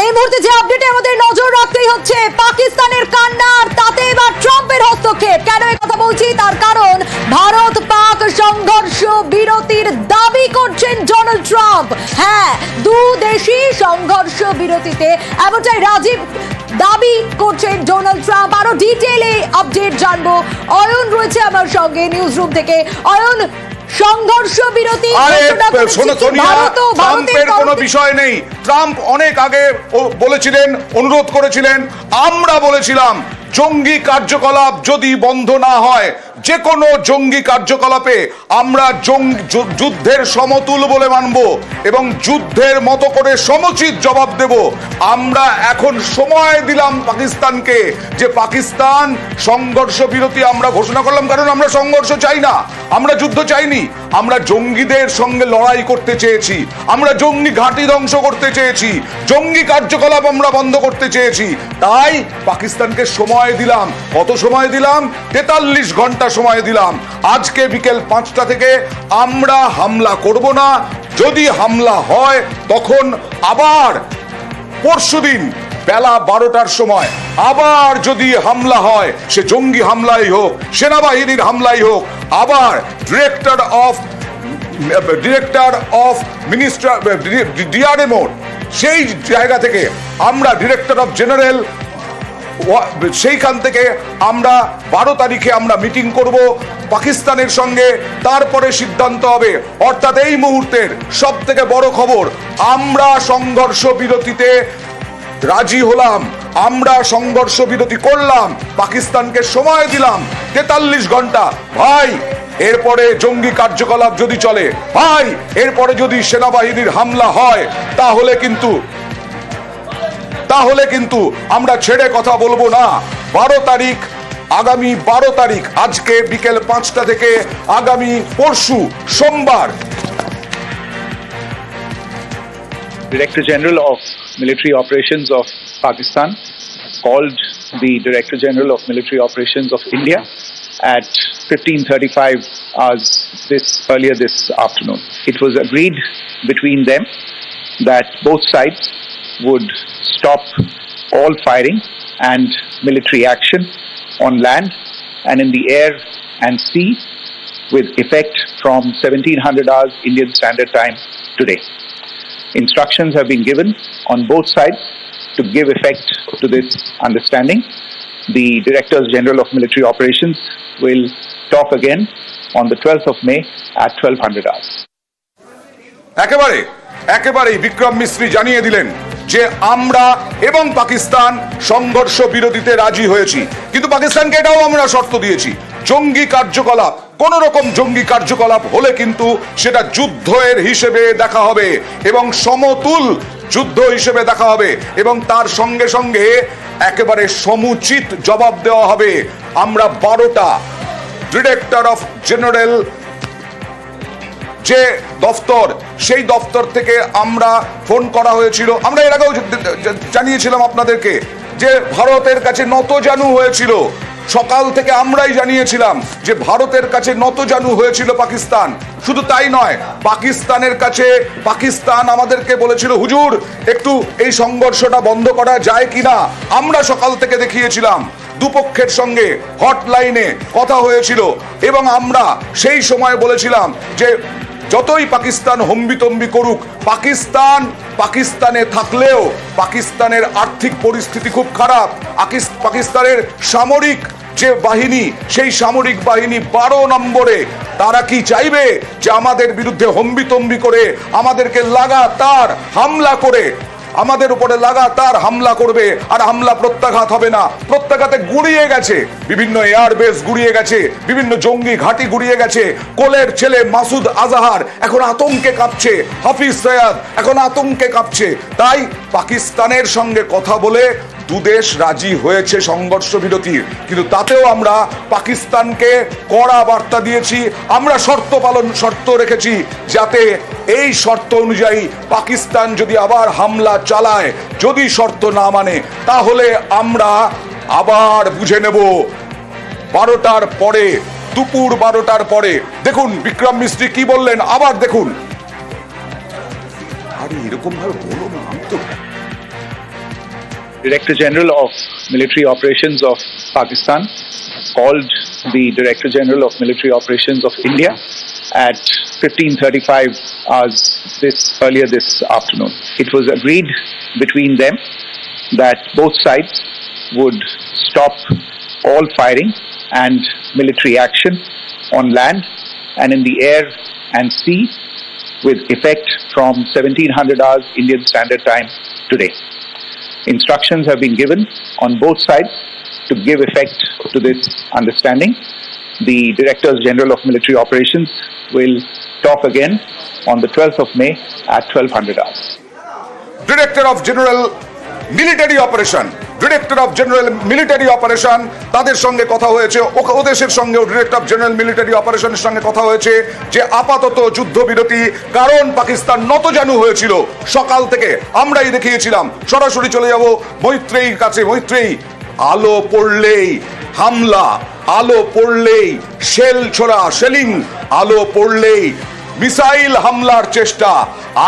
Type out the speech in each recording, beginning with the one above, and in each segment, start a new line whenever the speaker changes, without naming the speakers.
এই মুহূর্তে যে আপডেটে আমাদের নজর রাখতেই হচ্ছে পাকিস্তানের কান্নার, তাতে এবার ট্রাম্পের হস্তক্ষেপ। কেন এই কথা বলছি তার কারণ ভারত পাক সংঘর্ষ বিরতির দাবি করছেন ডোনাল্ড ট্রাম্প। হ্যাঁ, দুদেশই সংঘর্ষ বিরতিতে এমনটাই রাজীব দাবি করছেন ডোনাল্ড ট্রাম্প। আরো ডিটেইলে আপডেট জানবো, অয়ন রয়েছে আমার সঙ্গে নিউজ রুম থেকে। অয়ন, সংঘর্ষ বিরতি
ট্রাম্পের কোনো বিষয় নেই। ট্রাম্প অনেক আগে বলেছিলেন, অনুরোধ করেছিলেন, আমরা বলেছিলাম জঙ্গি কার্যকলাপ যদি বন্ধ না হয়, যে কোনো জঙ্গি কার্যকলাপে আমরা যুদ্ধের সমতুল বলে মানব এবং যুদ্ধের মতো করে সমুচিত জবাব দেব। আমরা এখন সময় দিলাম পাকিস্তানকে যে পাকিস্তান সংঘর্ষ বিরতি আমরা ঘোষণা করলাম, কারণ আমরা সংঘর্ষ চাই না, আমরা যুদ্ধ চাইনি, আমরা জঙ্গিদের সঙ্গে লড়াই করতে চেয়েছি, আমরা জঙ্গি ঘাঁটি ধ্বংস করতে চেয়েছি, জঙ্গি কার্যকলাপ আমরা বন্ধ করতে চেয়েছি। তাই পাকিস্তানকে সময় দিলাম। কত সময় দিলাম? 43 ঘন্টা সময় দিলাম। আজকে বিকেল 5টা থেকে আমরা হামলা করব না। যদি হামলা হয় তখন আবার পরশুদিন বেলা 12টার সময় আবার যদি হামলা হয়, সে জঙ্গি হামলাই হোক, সেনাবাহিনীর হামলাই হোক, আবার ডিরেক্টর অফ মিনিস্টার ডিআরএমও সেই জায়গা থেকে আমরা ডিরেক্টর অফ জেনারেল সেইখান থেকে আমরা 12 তারিখে আমরা মিটিং করব পাকিস্তানের সঙ্গে। তারপরে সিদ্ধান্ত হবে। অর্থাৎ এই মুহূর্তের সব থেকে বড় খবর, আমরা সংঘর্ষ বিরতিতে রাজি হলাম, আমরা সংঘর্ষ বিরতি করলাম, পাকিস্তানকে সময় দিলাম 43 ঘন্টা। ভাই, এরপরে জঙ্গি কার্যকলাপ যদি চলে, ভাই এরপরে যদি সেনাবাহিনীর হামলা হয়, তাহলে কিন্তু আমরা ছেড়ে কথা বলবো না। 12 তারিখ, আগামী 12 তারিখ, আজকে বিকেল 5টা থেকে আগামী পরশু সোমবার
Director General of Military Operations of Pakistan called the Director General of Military Operations of India at 15:35 hours earlier this afternoon. It was agreed between them that both sides would stop all firing and military action on land and in the air and sea with effect from 1700 hours Indian Standard Time today. Instructions have been given on both sides to give effect to this understanding. The Directors General of Military Operations will talk again on the 12th of May at 1200 hours.
একেবারে বিক্রম মিস্ত্রি জানিয়ে দিলেন যে আমরা এবং পাকিস্তান সংঘর্ষ বিরতিতে রাজি হয়েছি, কিন্তু পাকিস্তানকে এটাও আমরা শর্ত দিয়েছি, জঙ্গি কার্যকলাপ, কোন রকম জঙ্গি কার্যকলাপ হলে কিন্তু সেটা যুদ্ধের হিসেবে দেখা হবে এবং সমতুল যুদ্ধ হিসেবে দেখা হবে এবং তার সঙ্গে সঙ্গে একেবারে সমুচিত জবাব দেওয়া হবে। আমরা 12টা ডিরেক্টর অফ জেনারেল যে দফতর, সেই দফতর থেকে আমরা ফোন করা হয়েছিল, আমরা এর আগেও জানিয়েছিলাম আপনাদেরকে যে ভারতের কাছে নতজানু হয়েছিল। সকাল থেকে আমরাই জানিয়েছিলাম যে ভারতের কাছে নতজানু হয়েছিল পাকিস্তান। শুধু তাই নয়, পাকিস্তানের কাছে পাকিস্তান আমাদেরকে বলেছিল, হুজুর একটু এই সংঘর্ষটা বন্ধ করা যায় কিনা। আমরা সকাল থেকে দেখিয়েছিলাম, দুপক্ষের সঙ্গে হটলাইনে কথা হয়েছিল এবং আমরা সেই সময় বলেছিলাম যে যতই পাকিস্তান হম্বিতম্বি করুক, পাকিস্তানে থাকলেও পাকিস্তানের আর্থিক পরিস্থিতি খুব খারাপ। পাকিস্তানের সামরিক যে বাহিনী, সেই সামরিক বাহিনী 12 নম্বরে। তারা কি চাইবে যে আমাদের বিরুদ্ধে হম্বিতম্বি করে আমাদেরকে লাগাতার হামলা করে, আমাদের উপরে লাগাতার হামলা করবে, আর হামলা প্রত্যাঘাত হবে না। প্রত্যাঘাতে গুড়িয়ে গেছে, বিভিন্ন এয়ারবেস গুড়িয়ে গেছে, বিভিন্ন জঙ্গি ঘাঁটি গুড়িয়ে গেছে। কোলের ছেলে মাসুদ আজাহার এখন আতঙ্কে কাঁপছে, হাফিজ সৈয়দ এখন আতঙ্কে কাঁপছে। তাই পাকিস্তানের সঙ্গে কথা বলে দুদেশ রাজি হয়েছে সংঘর্ষ বিরতির, কিন্তু তাতেও আমরা পাকিস্তানকে কড়া বার্তা দিয়েছি। আমরা শর্ত রেখেছি যাতে এই শর্ত অনুযায়ী পাকিস্তান যদি আবার হামলা চালায়, যদি শর্ত না মানে, তাহলে আমরা আবার বুঝে নেব 12টার পরে, দুপুর 12টার পরে। দেখুন বিক্রম মিস্ত্রি কি বললেন, আবার দেখুন। আরে এরকম ভাবে বলো না, আমি তো
Director General of Military Operations of Pakistan called the Director General of Military Operations of India at 15:35 hours earlier this afternoon. It was agreed between them that both sides would stop all firing and military action on land and in the air and sea with effect from 1700 hours Indian Standard Time today. Instructions have been given on both sides to give effect to this understanding. The Directors General of Military Operations will talk again on the 12th of May at 1200 hours.
Director of general military operation তাদের সঙ্গে কথা হয়েছে, ওদেশের সঙ্গেও director of general military অপারেশনের সঙ্গে কথা হয়েছে যে আপাতত যুদ্ধবিরতি, কারণ পাকিস্তান নতজানু হয়েছিল সকাল থেকে। আমরাই দেখিয়েছিলাম, সরাসরি চলে যাব মৈত্রেয়ীর কাছে। মৈত্রেয়ী, আলো পড়লেই হামলা, আলো পড়লেই শেল ছোড়া, শেলিং, আলো পড়লেই মিসাইল হামলার চেষ্টা।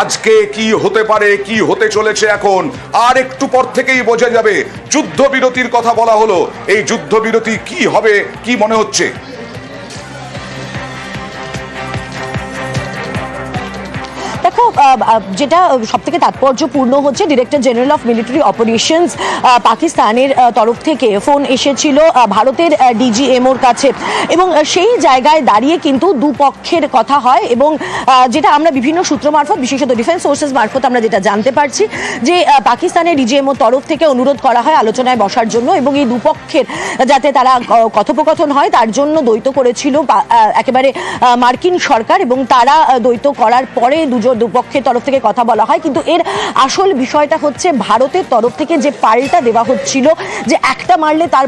আজকে কি হতে পারে, কি হতে চলেছে এখন আর একটু পর থেকেই বোঝা যাবে। যুদ্ধবিরতির কথা বলা হলো, এই যুদ্ধবিরতি কি হবে, কি মনে হচ্ছে?
দেখো, যেটা সব থেকে তাৎপর্যপূর্ণ হচ্ছে director general of military operations পাকিস্তানের তরফ থেকে ফোন এসেছিল ভারতের ডিজিএমওর কাছে এবং সেই জায়গায় দাঁড়িয়ে কিন্তু দুপক্ষের কথা হয় এবং যেটা আমরা বিভিন্ন সূত্র মারফত, বিশেষত ডিফেন্স সোর্সেস মারফত আমরা যেটা জানতে পারছি যে পাকিস্তানের ডিজিএমওর তরফ থেকে অনুরোধ করা হয় আলোচনায় বসার জন্য এবং এই দুপক্ষের যাতে তারা কথোপকথন হয় তার জন্য দ্বৈত করেছিল একেবারে মার্কিন সরকার এবং তারা দ্বৈত করার পরে দুপক্ষের তরফ থেকে কথা বলা হয়। কিন্তু এর আসল বিষয়টা হচ্ছে ভারতের তরফ থেকে যে পাল্টা দেওয়া হচ্ছিল, যে একটা মারলে তার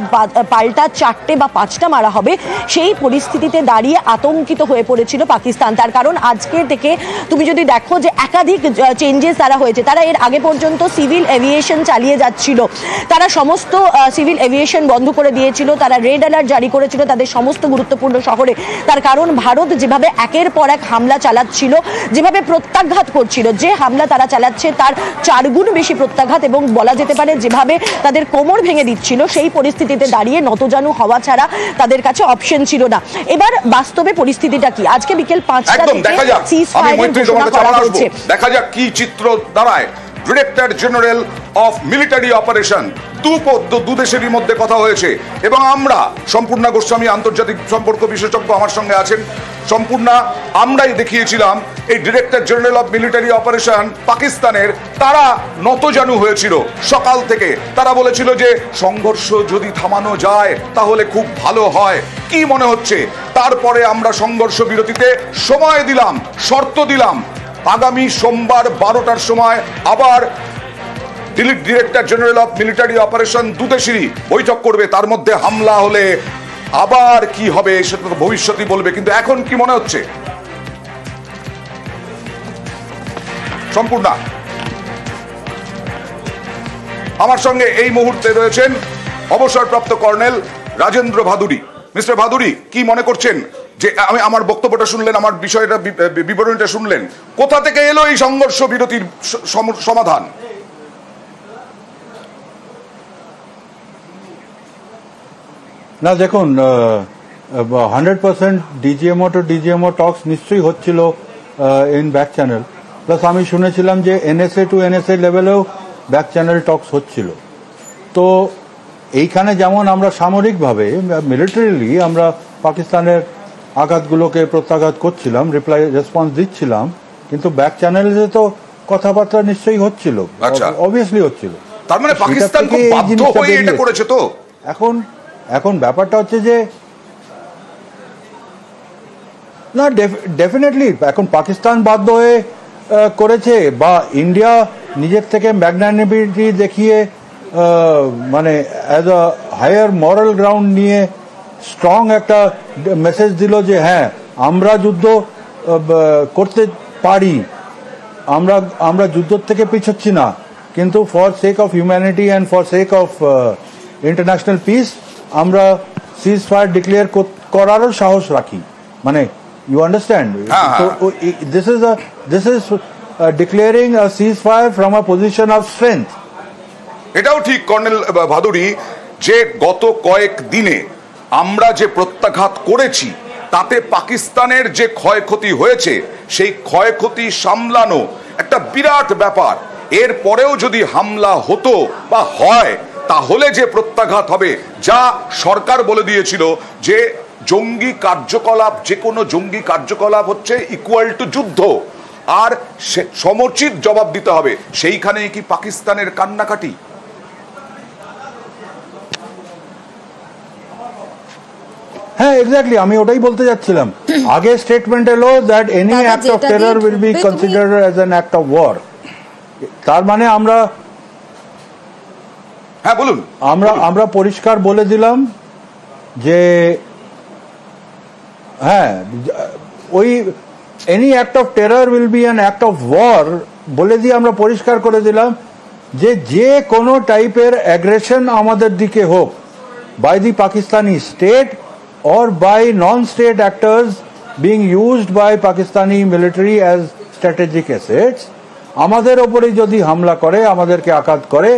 পাল্টা 4টে বা 5টা মারা হবে, সেই পরিস্থিতিতে দাঁড়িয়ে আতঙ্কিত হয়ে পড়েছিল পাকিস্তান। তার কারণ আজকে থেকে তুমি যদি দেখো যে একাধিক চেঞ্জেস তারা হয়েছে। তারা এর আগে পর্যন্ত সিভিল এভিয়েশন চালিয়ে যাচ্ছিল, তারা সমস্ত সিভিল এভিয়েশন বন্ধ করে দিয়েছিল, তারা রেড অ্যালার্ট জারি করেছিল তাদের সমস্ত গুরুত্বপূর্ণ শহরে। তার কারণ ভারত যেভাবে একের পর এক হামলা চালাচ্ছিল, যেভাবে প্রত্যাঘাত করছিল, যে হামলা তারা চালাচ্ছে তার 4 গুণ বেশি প্রত্যাঘাত এবং বলা যেতে পারে যেভাবে তাদের কোমর ভেঙে দিচ্ছিল, সেই পরিস্থিতিতে দাঁড়িয়ে নতজানু হওয়া ছাড়া তাদের কাছে অপশন ছিল না। এবার বাস্তবে পরিস্থিতিটা কি? আজকে বিকেল 5টা
দেখা যাক কি চিত্র দাঁড়ায়। Director general of military operation, দু দেশেরই মধ্যে কথা হয়েছে এবং আমরা, সম্পূর্ণা গোস্বামী আন্তর্জাতিক সম্পর্ক বিশেষজ্ঞ আমার সঙ্গে আছেন। সম্পূর্ণা, আমরাই দেখিয়েছিলাম এই director general of military operation পাকিস্তানের, তারা নতজানু হয়েছিল সকাল থেকে। তারা বলেছিল যে সংঘর্ষ যদি থামানো যায় তাহলে খুব ভালো হয়। কি মনে হচ্ছে? তারপরে আমরা সংঘর্ষ বিরতিতে সময় দিলাম, শর্ত দিলাম, আগামী সোমবার 12টার সময় আবার director general of military operation দুদেশেরই বৈঠক করবে। তার মধ্যে হামলা হলে আবার কি হবে সেটা তো ভবিষ্যৎই বলবে, কিন্তু এখন কি মনে হচ্ছে? সম্পূর্ণা, আমার সঙ্গে এই মুহূর্তে রয়েছেন অবসরপ্রাপ্ত কর্নেল রাজেন্দ্র ভাদুড়ী। মিস্টার ভাদুড়ী, কি মনে করছেন যে আমার বক্তব্যটা শুনলেন, আমার বিষয়টা বিবরণীটা শুনলেন, কোথা থেকে এলো এই সংঘর্ষ বিরতির সমাধান?
না দেখুন, 100% ডিজিএমও টু ডিজিএমও টক্স নিশ্চয়ই হচ্ছিল ইন ব্যাক চ্যানেল, প্লাস আমি শুনেছিলাম যে এনএসএ টু এনএসএ লেভেলেও ব্যাক চ্যানেল টক্স হচ্ছিল। তো এইখানে যেমন আমরা সামরিকভাবে মিলিটারিলি আমরা পাকিস্তানের আঘাতগুলোকে প্রত্যাঘাত করছিলাম, রেসপন্স দিচ্ছিলাম, কিন্তু ব্যাক চ্যানেলে তো কথাবার্তা নিশ্চয়ই হচ্ছিল, অবভিয়াসলি হচ্ছিল।
তার মানে পাকিস্তান খুব বাধ্য হয়ে এটা করেছে। তো
এখন ব্যাপারটা হচ্ছে যে না, ডেফিনেটলি এখন পাকিস্তান বাধ্য হয়ে করেছে বা ইন্ডিয়া নিজের থেকে ম্যাগনানিমিটি দেখিয়ে মানে as a higher moral ground নিয়ে স্ট্রং একটা মেসেজ দিল যে হ্যাঁ আমরা যুদ্ধ করতে পারি, আমরা যুদ্ধ থেকে পিছোচ্ছি না, কিন্তু for sake of humanity and for sake of international peace আমরা সিজ ফায়ার ডিক্লেয়ার করারও সাহস রাখি। মানে you understand? So this is declaring a ceasefire from a position of strength.
এটাও ঠিক কর্নেল ভাদুড়ি যে গত কয়েক দিনে আমরা যে প্রত্যাঘাত করেছি তাতে পাকিস্তানের যে ক্ষয়ক্ষতি হয়েছে সেই ক্ষয়ক্ষতি সামলানো একটা বিরাট ব্যাপার। এর পরেও যদি হামলা হতো বা হয় তাহলে যে প্রত্যাঘাত হবে, যা সরকার বলে দিয়েছিল যে জঙ্গি কার্যকলাপ, যে কোনো জঙ্গি কার্যকলাপ হচ্ছে ইকুয়াল টু যুদ্ধ, আর সমুচিত জবাব দিতে হবে, সেইখানে কি পাকিস্তানের কান্নাকাটি?
হ্যাঁ, এক্স্যাক্টলি, আমি ওটাই বলতে যাচ্ছিলাম। আগে স্টেটমেন্ট এলো that any act of terror will be considered as an act of war. তার মানে
হ্যাঁ বলুন,
আমরা পরিষ্কার বলে দিলাম যে হ্যাঁ, ওই any act of terror will be an act of war বলে দিয়ে আমরা পরিষ্কার করে দিলাম যে কোনো টাইপের অ্যাগ্রেশন আমাদের দিকে হোক by the Pakistani state or by non-state actors being used by Pakistani military as strategic assets, আমাদের ওপরে যদি হামলা করে, আমাদেরকে আঘাত করে,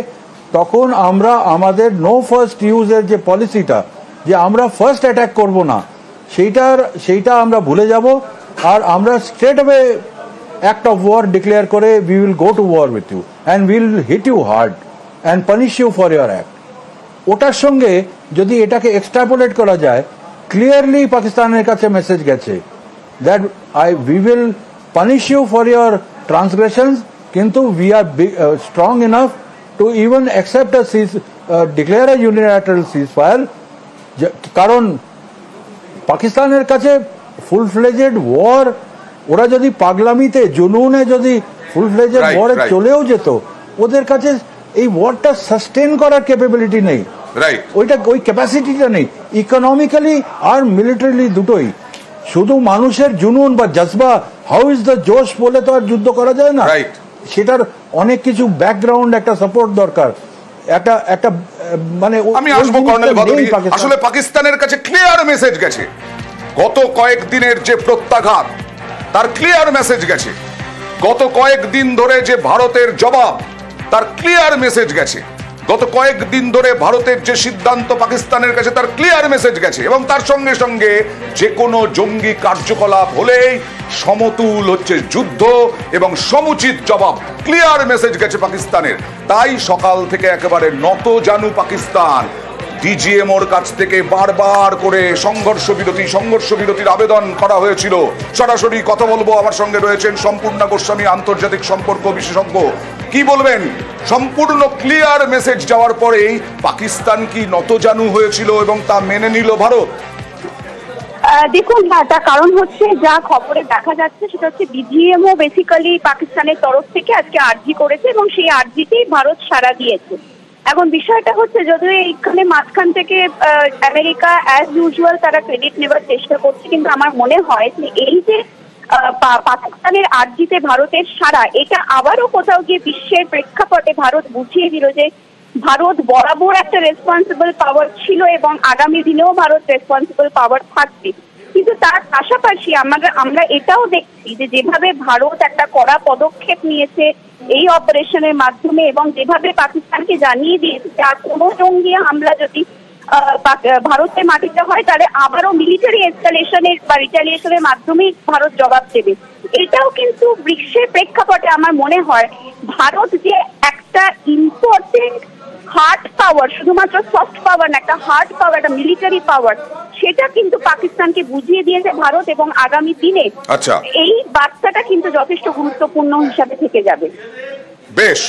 তখন আমরা আমাদের নো ফার্স্ট ইউজের যে পলিসিটা, যে আমরা ফার্স্ট অ্যাটাক করব না, সেইটা আমরা ভুলে যাব, আর আমরা straight away act of war declare করে we will go to war with you and will hit you hard and punish you for your act. ওটার সঙ্গে যদি এটাকে এক্সট্রাপোলেট করা যায়, ক্লিয়ারলি পাকিস্তানের কাছে মেসেজ গেছে that we will punish you for your transgressions, কিন্তু we are strong enough to even accept declare a unilateral ceasefire. কারণ পাকিস্তানের কাছে ফুল ফ্লেজেড ওয়ার, ওরা যদি পাগলামিতে জুনুনে যদি ফুল ফ্লেজেড ওয়ারে চলেও যেত, ওদের কাছে এই ওয়ারটা সাস্টেন করার ক্যাপাবিলিটি নেই, ওই ক্যাপাসিটিটা নেই, ইকোনমিক্যালি আর মিলিটারিলি দুটোই। শুধু মানুষের জুনুন বা জজবা, হাউ ইজ দ্য জোশ বলে তো আর যুদ্ধ করা যায় না, সেটার অনেক কিছু ব্যাকগ্রাউন্ড, একটা সাপোর্ট দরকার, একটা মানে
আমি আসবো কর্নেল ভাদুড়ি। আসলে পাকিস্তানের কাছে ক্লিয়ার মেসেজ গেছে, গত কয়েকদিনের যে প্রত্যাঘাত তার ক্লিয়ার মেসেজ গেছে, গত কয়েকদিন ধরে যে ভারতের জবাব তার ক্লিয়ার মেসেজ গেছে, গত কয়েকদিন ধরে ভারতের যে সিদ্ধান্ত পাকিস্তানের কাছে তার ক্লিয়ার মেসেজ গেছে, এবং তার সঙ্গে সঙ্গে যে কোনো জঙ্গি কার্যকলাপ হলেই সমতুল হচ্ছে যুদ্ধ এবং সমুচিত জবাব, ক্লিয়ার মেসেজ গেছে পাকিস্তানের। তাই সকাল থেকে একেবারে নত জানু পাকিস্তান, ডিজিএমওর কাছ থেকে বারবার করে সংঘর্ষ বিরতির আবেদন করা হয়েছিল। সরাসরি কথা বলবো, আমার সঙ্গে রয়েছেন সম্পূর্ণা গোস্বামী, আন্তর্জাতিক সম্পর্ক বিশেষজ্ঞ। কি বলবেন, সম্পূর্ণ ক্লিয়ার মেসেজ যাওয়ার পরেই পাকিস্তান কি নতজানু হয়েছিল এবং তা মেনে নিল ভারত?
দেখুন, তার কারণ হচ্ছে যা খবরে দেখা যাচ্ছে সেটা হচ্ছে ডিজিএমও বেসিক্যালি পাকিস্তানের তরফ থেকে আজকে আর্জি করেছে এবং সেই আর্জিতেই ভারত সাড়া দিয়েছে। এখন বিষয়টা হচ্ছে, যদিও এইখানে মাঝখান থেকে আমেরিকা অ্যাজ ইউজুয়াল তারা ক্রেডিট নেবার চেষ্টা করছে, কিন্তু আমার মনে হয় যে এই যে পাকিস্তানের আর্জিতে ভারতের সাড়া, এটা আবারও কোথাও গিয়ে বিশ্বের প্রেক্ষাপটে ভারত বুঝিয়ে দিল যে ভারত বরাবর একটা রেসপন্সিবল পাওয়ার ছিল এবং আগামী দিনেও ভারত রেসপন্সিবল পাওয়ার থাকবে। কিন্তু তার পাশাপাশি আমরা এটাও দেখছি যে যেভাবে ভারত একটা কড়া পদক্ষেপ নিয়েছে এই অপারেশনের মাধ্যমে, এবং যেভাবে পাকিস্তানকে জানিয়ে দিয়েছে যে আর কোনো জঙ্গি হামলা যদি ভারতের মাটিতে হয় তাহলে আবারও মিলিটারি এসকালেশনের বা রিটালিয়েশনের মাধ্যমেই ভারত জবাব দেবে। এটাও কিন্তু বিশ্বের প্রেক্ষাপটে আমার মনে হয় ভারত যে একটা ইম্পর্টেন্ট হার্ড পাওয়ার, শুধুমাত্র সফট পাওয়ার না, একটা হার্ড পাওয়ার, একটা মিলিটারি পাওয়ার, সেটা কিন্তু পাকিস্তানকে বুঝিয়ে দিয়েছে ভারত, এবং আগামী দিনে এই বার্তাটা কিন্তু যথেষ্ট গুরুত্বপূর্ণ হিসাবে থেকে যাবে।
বেশ।